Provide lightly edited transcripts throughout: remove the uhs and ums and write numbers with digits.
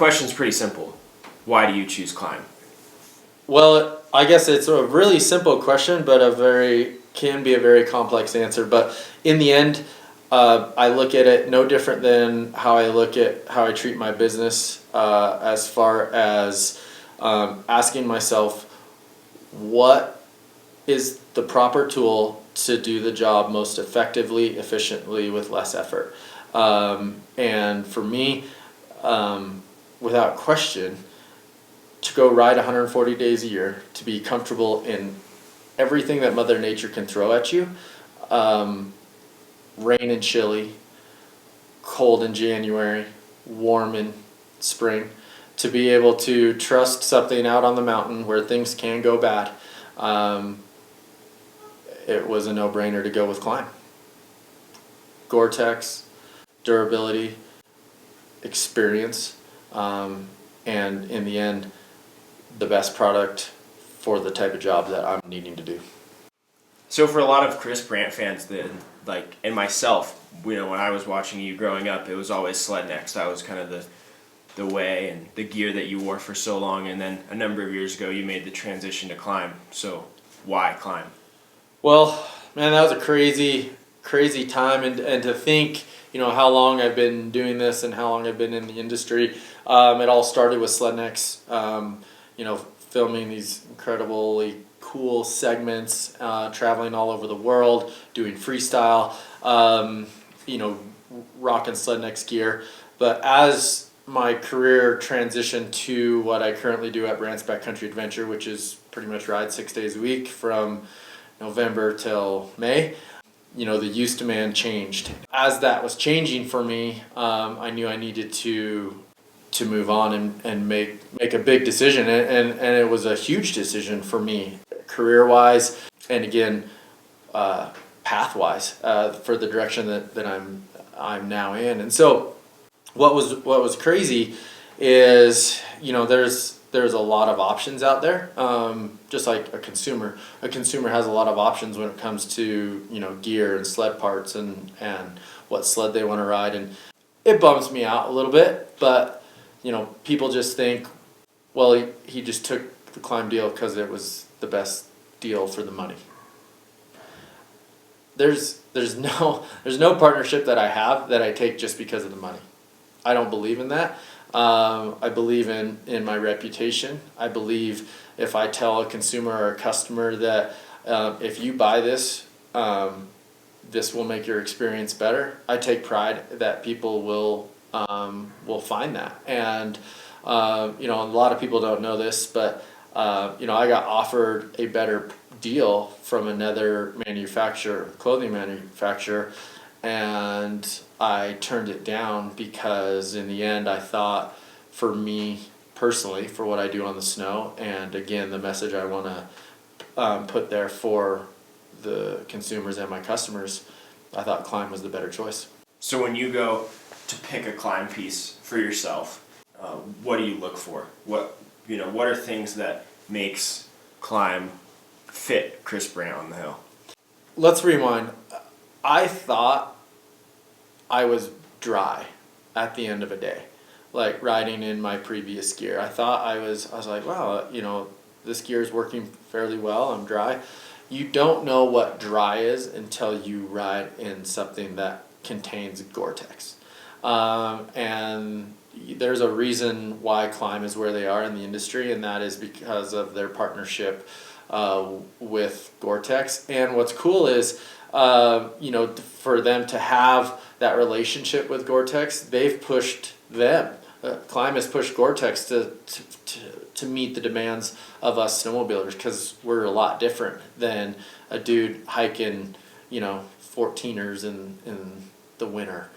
question's pretty simple. Why do you choose Klim? Well, I guess it's a really simple question, but can be a very complex answer. But in the end, I look at it no different than how I treat my business, as far as asking myself, what is the proper tool to do the job most effectively, efficiently, with less effort? And for me, without question, to go ride 140 days a year, to be comfortable in everything that Mother Nature can throw at you, rain and chilly, cold in January, warm in spring, to be able to trust something out on the mountain where things can go bad, it was a no-brainer to go with Klim. Gore-tex, durability, experience, and in the end, the best product for the type of job that I'm needing to do. So for a lot of Chris Burandt fans, and myself, when I was watching you growing up, it was always Sled Next. That was kind of the way and the gear that you wore for so long. And then a number of years ago, you made the transition to Klim. So why Klim? Well, man, that was a crazy time, and to think, how long I've been doing this and how long I've been in the industry. It all started with Sled Next, filming these incredibly cool segments, traveling all over the world, doing freestyle, rocking Sled Next gear. But as my career transitioned to what I currently do at Burandt's Backcountry Adventure, which is pretty much ride 6 days a week from November till May, the use demand changed. As that was changing for me, I knew I needed to move on and make a big decision, and it was a huge decision for me, career-wise, and again, path-wise, for the direction that I'm now in. And so what was crazy is, there's a lot of options out there, just like a consumer. A consumer has a lot of options when it comes to, gear and sled parts and what sled they want to ride. And it bums me out a little bit, but, people just think, well, he just took the Klim deal because it was the best deal for the money. There's no partnership that I have that I take just because of the money. I don't believe in that. I believe in my reputation. I believe if I tell a consumer or a customer that if you buy this, this will make your experience better, I take pride that people will find that. And a lot of people don't know this, but I got offered a better deal from another clothing manufacturer, and I turned it down because in the end I thought, for me personally, for what I do on the snow, and again the message I want to put there for the consumers and my customers, I thought Klim was the better choice. So when you go to pick a Klim piece for yourself, what do you look for? What are things that makes Klim fit Chris Burandt on the hill? Let's rewind. I thought I was dry at the end of a day, like riding in my previous gear. I thought I was like, wow, this gear is working fairly well. I'm dry. You don't know what dry is until you ride in something that contains Gore-Tex. And there's a reason why Klim is where they are in the industry, and that is because of their partnership with Gore-Tex. And what's cool is, for them to have that relationship with Gore-Tex, they've pushed them. Klim has pushed Gore-Tex to meet the demands of us snowmobilers, because we're a lot different than a dude hiking, 14ers in the winter.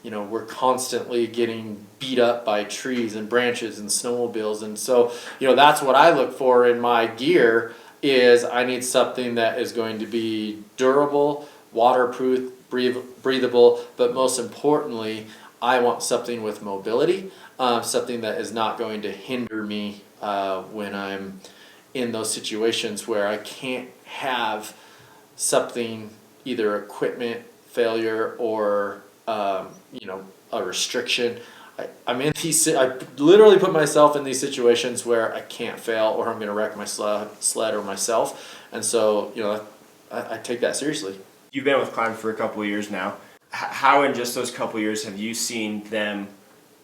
We're constantly getting beat up by trees and branches and snowmobiles, and so that's what I look for in my gear. Is I need something that is going to be durable, waterproof, breathable, but most importantly, I want something with mobility, something that is not going to hinder me when I'm in those situations where I can't have something, either equipment failure or a restriction. I'm in these. I literally put myself in these situations where I can't fail, or I'm going to wreck my sled or myself, and so I take that seriously. You've been with Klim for a couple of years now. How in just those couple of years have you seen them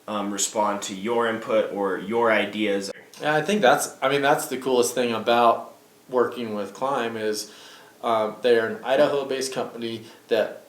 respond to your input or your ideas? Yeah, I think that's the coolest thing about working with Klim is they're an Idaho-based company that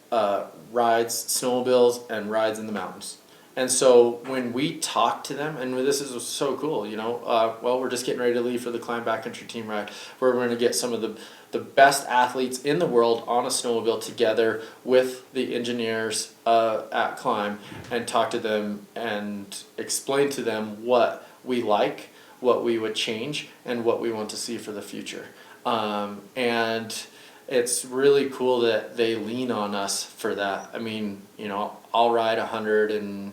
rides snowmobiles and rides in the mountains. And so when we talk to them, and this is so cool, well, we're just getting ready to leave for the Klim backcountry team ride, where we're going to get some of the best athletes in the world on a snowmobile together with the engineers at Klim, and talk to them and explain to them what we like, what we would change, and what we want to see for the future. And it's really cool that they lean on us for that. I mean, I'll ride 100 and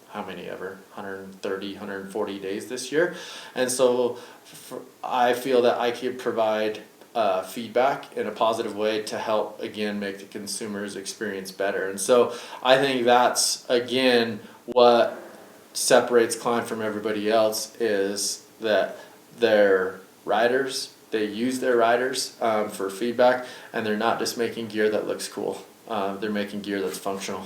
how many ever 130 140 days this year, and so I feel that I could provide feedback in a positive way to help again make the consumer's experience better. And so I think that's again what separates Klim from everybody else, is that their riders, they use their riders for feedback, and they're not just making gear that looks cool. They're making gear that's functional.